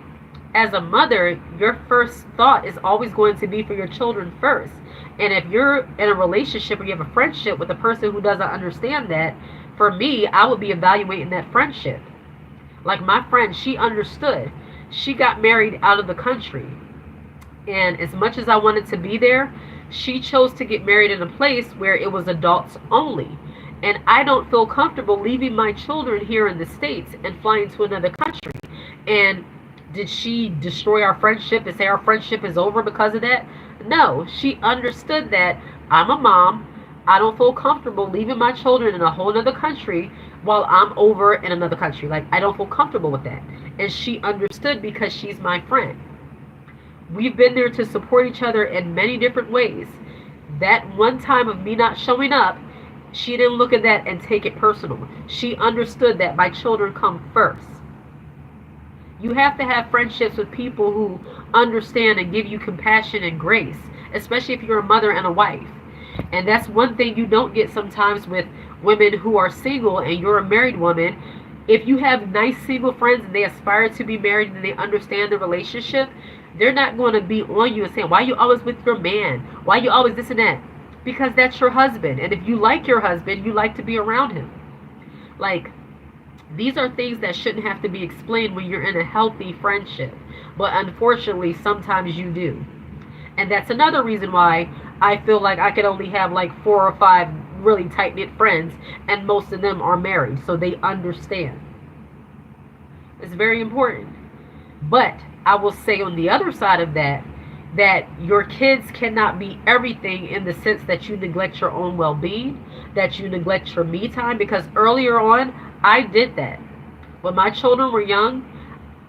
[SPEAKER 1] as a mother, your first thought is always going to be for your children first. And if you're in a relationship or you have a friendship with a person who doesn't understand that, for me, I would be evaluating that friendship. Like my friend, she understood. She got married out of the country. And as much as I wanted to be there, she chose to get married in a place where it was adults only. And I don't feel comfortable leaving my children here in the States and flying to another country. And did she destroy our friendship and say our friendship is over because of that? No, she understood that I'm a mom. I don't feel comfortable leaving my children in a whole other country while I'm over in another country. Like, I don't feel comfortable with that. And she understood because she's my friend. We've been there to support each other in many different ways. That one time of me not showing up, she didn't look at that and take it personal. She understood that my children come first. You have to have friendships with people who understand and give you compassion and grace, especially if you're a mother and a wife. And that's one thing you don't get sometimes with women who are single and you're a married woman. If you have nice single friends and they aspire to be married and they understand the relationship, they're not going to be on you and saying, why are you always with your man? Why are you always this and that? Because that's your husband. And if you like your husband, you like to be around him. Like, these are things that shouldn't have to be explained when you're in a healthy friendship. But unfortunately, sometimes you do. And that's another reason why I feel like I could only have like 4 or 5 really tight-knit friends, and most of them are married, so they understand. It's very important. But I will say on the other side of that, that your kids cannot be everything in the sense that you neglect your own well-being, that you neglect your me time, because earlier on, I did that. When my children were young,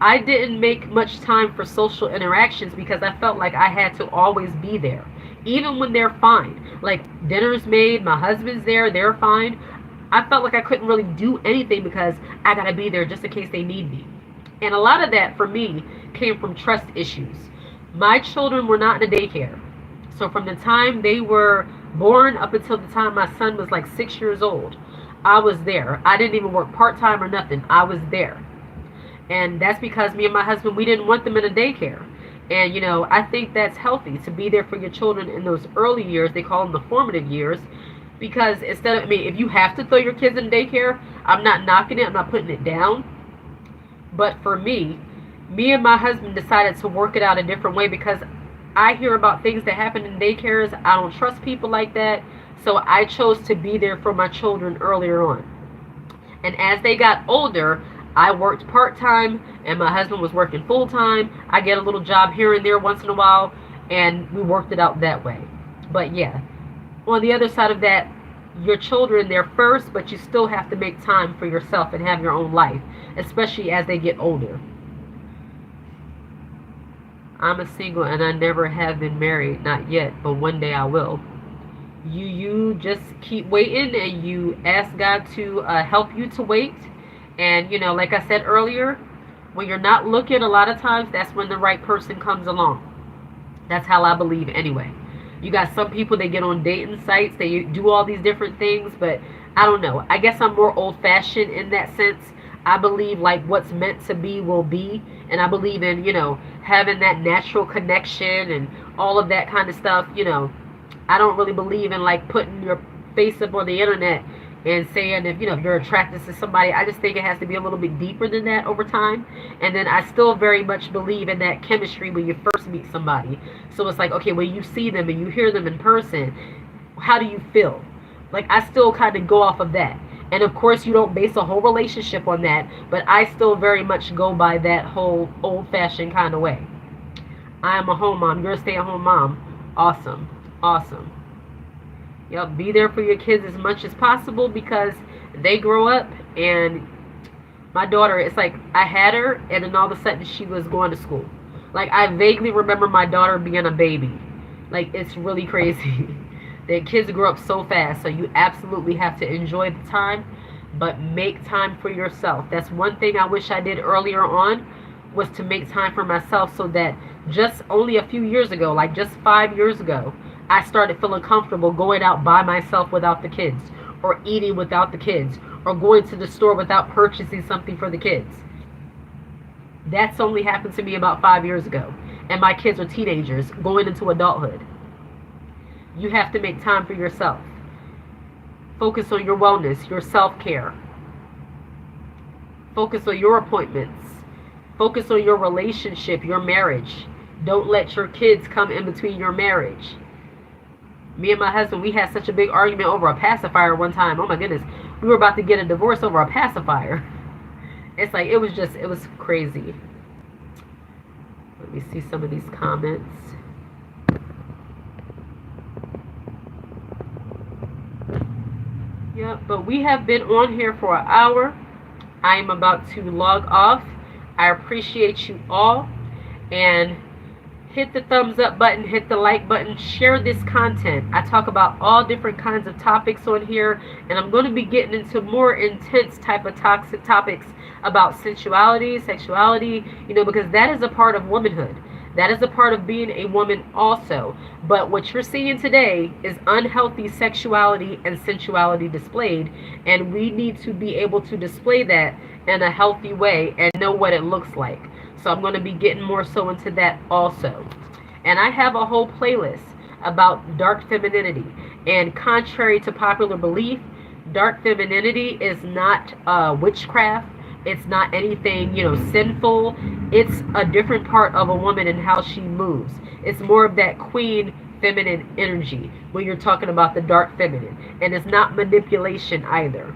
[SPEAKER 1] I didn't make much time for social interactions because I felt like I had to always be there. Even when they're fine. Like, dinner's made, my husband's there, they're fine. I felt like I couldn't really do anything because I gotta be there just in case they need me. And a lot of that, for me, came from trust issues. My children were not in a daycare. So from the time they were born up until the time my son was like 6 years old, I was there. I didn't even work part-time or nothing. I was there. And that's because me and my husband, we didn't want them in a daycare. And, you know, I think that's healthy to be there for your children in those early years. They call them the formative years. Because instead of, I mean, if you have to throw your kids in daycare, I'm not knocking it. I'm not putting it down. But for me and my husband decided to work it out a different way because I hear about things that happen in daycares. I don't trust people like that. So I chose to be there for my children earlier on. And as they got older, I worked part-time and my husband was working full-time. I get a little job here and there once in a while, and we worked it out that way. But yeah, on the other side of that, your children, they're first, but you still have to make time for yourself and have your own life, especially as they get older. I'm a single and I never have been married, not yet, but one day I will. You just keep waiting and you ask God to help you to wait. And, you know, like I said earlier, when you're not looking, a lot of times that's when the right person comes along. That's how I believe anyway. You got some people, they get on dating sites, they do all these different things, but I don't know. I guess I'm more old-fashioned in that sense. I believe like what's meant to be will be, and I believe in, you know, having that natural connection and all of that kind of stuff. You know, I don't really believe in like putting your face up on the internet and saying if, you know, if you're attracted to somebody. I just think it has to be a little bit deeper than that over time. And then I still very much believe in that chemistry when you first meet somebody. So it's like, okay, when you see them and you hear them in person, how do you feel? Like, I still kind of go off of that. And of course, you don't base a whole relationship on that, but I still very much go by that whole old-fashioned kind of way. I am a home mom. You're a stay-at-home mom. Awesome. Awesome. Yep, be there for your kids as much as possible because they grow up. And my daughter, it's like I had her and then all of a sudden she was going to school. Like, I vaguely remember my daughter being a baby. Like, it's really crazy. The kids grow up so fast, so you absolutely have to enjoy the time, but make time for yourself. That's one thing I wish I did earlier on, was to make time for myself, so that just only a few years ago, like just 5 years ago, I started feeling comfortable going out by myself without the kids, or eating without the kids, or going to the store without purchasing something for the kids. That's only happened to me about 5 years ago. And my kids are teenagers going into adulthood. You have to make time for yourself. Focus on your wellness, your self-care. Focus on your appointments. Focus on your relationship, your marriage. Don't let your kids come in between your marriage. Me and my husband, we had such a big argument over a pacifier one time. Oh my goodness. We were about to get a divorce over a pacifier. It's like, it was crazy. Let me see some of these comments. Yeah, but we have been on here for an hour. I am about to log off. I appreciate you all. And hit the thumbs up button, hit the like button, share this content. I talk about all different kinds of topics on here, and I'm going to be getting into more intense type of toxic topics about sensuality, sexuality, because that is a part of womanhood. That is a part of being a woman also. But what you're seeing today is unhealthy sexuality and sensuality displayed, and we need to be able to display that in a healthy way and know what it looks like. So I'm going to be getting more so into that also. And I have a whole playlist about dark femininity. And contrary to popular belief, dark femininity is not witchcraft. It's not anything, sinful. It's a different part of a woman and how she moves. It's more of that queen feminine energy when you're talking about the dark feminine. And it's not manipulation either.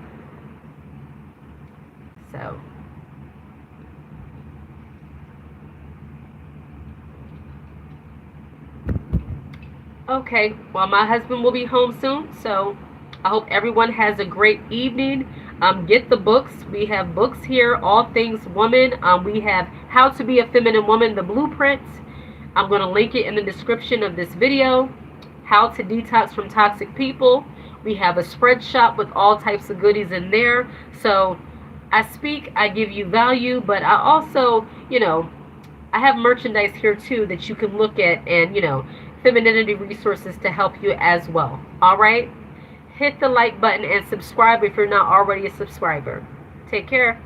[SPEAKER 1] So... okay, well, my husband will be home soon, so I hope everyone has a great evening. Get the books. We have books here, all things woman. We have How to Be a Feminine Woman, the blueprints. I'm going to link it in the description of this video. How to Detox from Toxic People. We have a spread shop with all types of goodies in there. So I speak, I give you value, but I also, I have merchandise here too that you can look at, and, femininity resources to help you as well. All right? Hit the like button and subscribe if you're not already a subscriber. Take care.